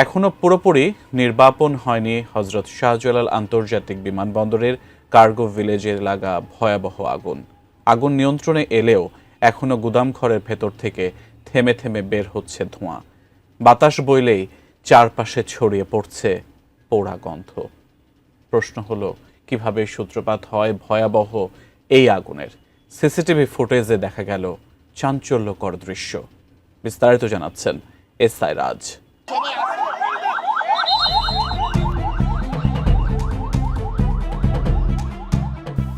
এখনও পুরোপুরি নির্বাপন হয়নি হযরত শাহজালাল আন্তর্জাতিক বিমানবন্দরের কার্গো ভিলেজে লাগা ভয়াবহ আগুন। আগুন নিয়ন্ত্রণে এলেও এখনও গুদামঘরের ভেতর থেকে থেমে থেমে বের হচ্ছে ধোঁয়া। বাতাস বইলেই চারপাশে ছড়িয়ে পড়ছে পোড়া গন্ধ। প্রশ্ন হলো, কিভাবে সূত্রপাত হয় ভয়াবহ এই আগুনের? সিসিটিভি ফুটেজে দেখা গেল চাঞ্চল্যকর দৃশ্য। বিস্তারিত জানাচ্ছেন এসআই রাজ।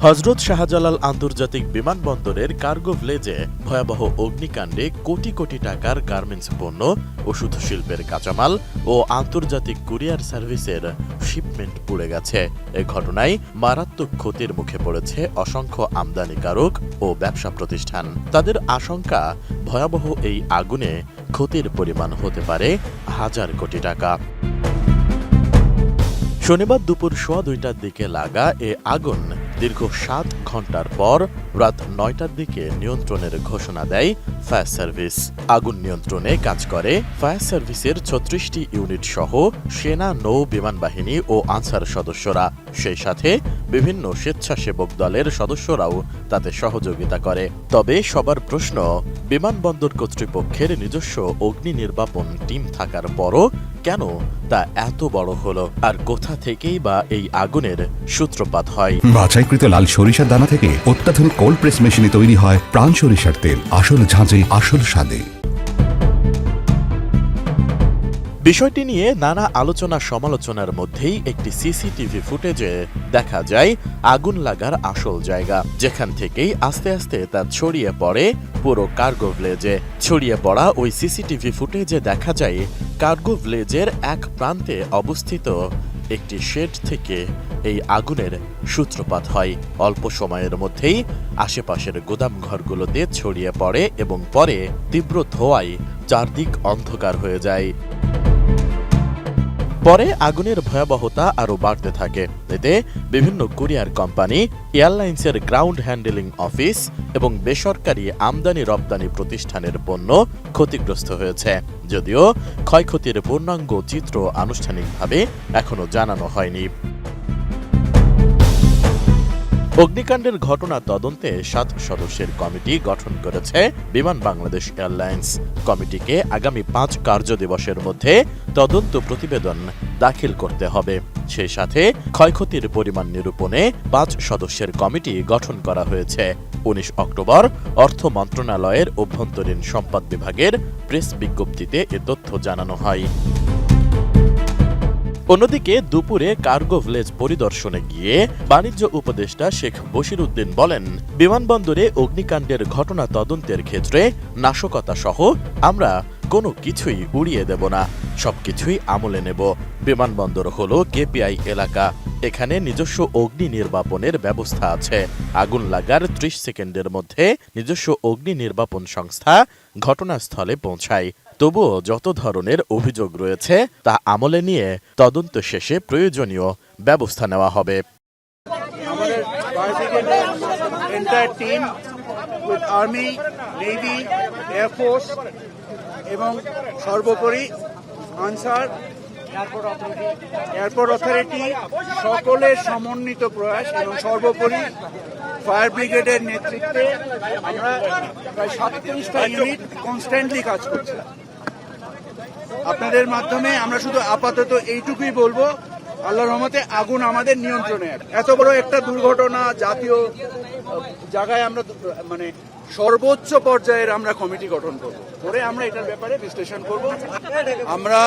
হযরত শাহজালাল আন্তর্জাতিক বিমানবন্দরের কার্গো ভিলেজে ভয়াবহ অগ্নিকাণ্ডে কোটি কোটি টাকার গার্মেন্টস পণ্য, ওষুধ শিল্পের কাঁচামাল ও আন্তর্জাতিক কুরিয়ার সার্ভিসের শিপমেন্ট পুড়ে গেছে। এ ঘটনায় মারাত্মক ক্ষতির মুখে পড়েছে অসংখ্য আমদানিকারক ও ব্যবসা প্রতিষ্ঠান। তাদের আশঙ্কা, ভয়াবহ এই আগুনে ক্ষতির পরিমাণ হতে পারে হাজার কোটি টাকা। শনিবার দুপুর 2:15টার দিকে লাগা এ আগুন দীর্ঘ 7 ঘন্টার পর রাত 9টার দিকে নিয়ন্ত্রণের ঘোষণা দেয় ফায়ার সার্ভিস। আগুন নিয়ন্ত্রণে কাজ করে ফায়ার সার্ভিসের 36টি ইউনিট সহ সেনা, নৌ বিমান বাহিনী ও আনসার সদস্যরা। সেই সাথে বিভিন্ন স্বেচ্ছাসেবক দলের সদস্যরাও তাতে সহযোগিতা করে। তবে সবার প্রশ্ন, বিমানবন্দর কর্তৃপক্ষের নিজস্ব অগ্নি নির্বাপন টিম থাকার পরও কেন তা এত বড় হলো, আর কোথা থেকেই বা এই আগুনের সূত্রপাত হয়? বাছাইকৃত লাল সরিষার দানা থেকে অত্যাধুনিক কোল্ড প্রেস মেশিনে তৈরি হয় প্রাণ সরিষার তেল, আসল ঝাঁঝে আসল স্বাদে। বিষয়টি নিয়ে নানা আলোচনা সমালোচনার মধ্যেই একটি সিসিটিভি ফুটেজে দেখা যায় আগুন লাগার আসল জায়গা, যেখান থেকেই আস্তে আস্তে তা ছড়িয়ে পড়ে পুরো কার্গো ভিলেজে। ছড়িয়ে পড়া ওই সিসিটিভি ফুটেজে দেখা যায় কার্গো ভিলেজের এক প্রান্তে অবস্থিত একটি শেড থেকে এই আগুনের সূত্রপাত হয়। অল্প সময়ের মধ্যেই আশেপাশের গোদাম ঘরগুলোতে ছড়িয়ে পড়ে এবং পরে তীব্র ধোঁয়ায় চারদিক অন্ধকার হয়ে যায়। পরে আগুনের ভয়াবহতা আরও বাড়তে থাকে। এতে বিভিন্ন কুরিয়ার কোম্পানি, এয়ারলাইন্সের গ্রাউন্ড হ্যান্ডেলিং অফিস এবং বেসরকারি আমদানি রপ্তানি প্রতিষ্ঠানের পণ্য ক্ষতিগ্রস্ত হয়েছে। যদিও ক্ষয়ক্ষতির পূর্ণাঙ্গ চিত্র আনুষ্ঠানিকভাবে এখনো জানানো হয়নি। অগ্নিকাণ্ডের ঘটনা তদন্তে 7 সদস্যের কমিটি গঠন করেছে বিমান বাংলাদেশ এয়ারলাইন্স। কমিটিকে আগামী 5 কার্যদিবসের মধ্যে তদন্ত প্রতিবেদন দাখিল করতে হবে। সেই সাথে ক্ষয়ক্ষতির পরিমাণ নিরূপণে 5 সদস্যের কমিটি গঠন করা হয়েছে। 19 অক্টোবর অর্থ মন্ত্রণালয়ের অভ্যন্তরীণ সম্পদ বিভাগের প্রেস বিজ্ঞপ্তিতে এ তথ্য জানানো হয়। অন্যদিকে দুপুরে কার্গো ভিলেজ পরিদর্শনে গিয়ে বাণিজ্য উপদেষ্টা শেখ বশিরউদ্দিন বলেন, বিমানবন্দরে অগ্নিকাণ্ডের ঘটনা তদন্তের ক্ষেত্রে নাশকতা সহ আমরা কোনো কিছুই উড়িয়ে দেব না, সবকিছুই আমলে নেব। বিমানবন্দর হলো কেপিআই এলাকা, এখানে নিজস্ব অগ্নি নির্বাপনের ব্যবস্থা আছে। আগুন লাগার 30 সেকেন্ডের মধ্যে নিজস্ব অগ্নি নির্বাপন সংস্থা ঘটনাস্থলে পৌঁছায়। তবুও যত ধরনের অভিযোগ রয়েছে তা আমলে নিয়ে তদন্ত শেষে প্রয়োজনীয় ব্যবস্থা নেওয়া হবে। আমাদের ফায়ার ব্রিগেডের entire team with army, navy, air force এবং সর্বোপরি আনসার, এয়ারপোর্ট অথরিটি সকলের সমন্বিত প্রয়াস এবং সর্বোপরি ফায়ার ব্রিগেডের নেতৃত্বে আমরা প্রায় 37টা ইউনিট কনস্ট্যান্টলি কাজ করছি। আপনাদের মাধ্যমে আমরা শুধু আপাতত এইটুকুই বলবো, আল্লাহর রহমতে আগুন আমাদের নিয়ন্ত্রণে। এত বড় একটা দুর্ঘটনা জাতীয় জায়গায় আমরা মানে সর্বোচ্চ পর্যায়ের আমরা কমিটি গঠন করব, করে আমরা এটার ব্যাপারে বিশ্লেষণ করব। আমরা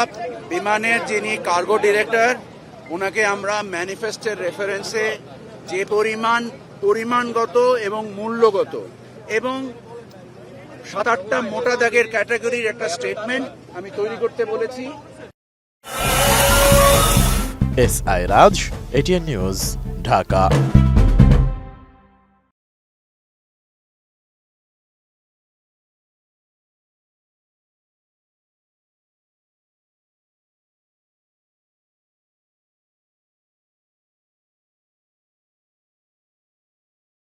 বিমানের যিনি কার্গো ডিরেক্টর, ওনাকে আমরা ম্যানিফেস্টের রেফারেন্সে যে পরিমাণগত এবং মূল্যগত এবং 7-8টা মোটা দাগের ক্যাটাগরির একটা স্টেটমেন্ট আমি তৈরি করতে বলেছি। এসআই রাজ, এটিএন নিউজ, ঢাকা।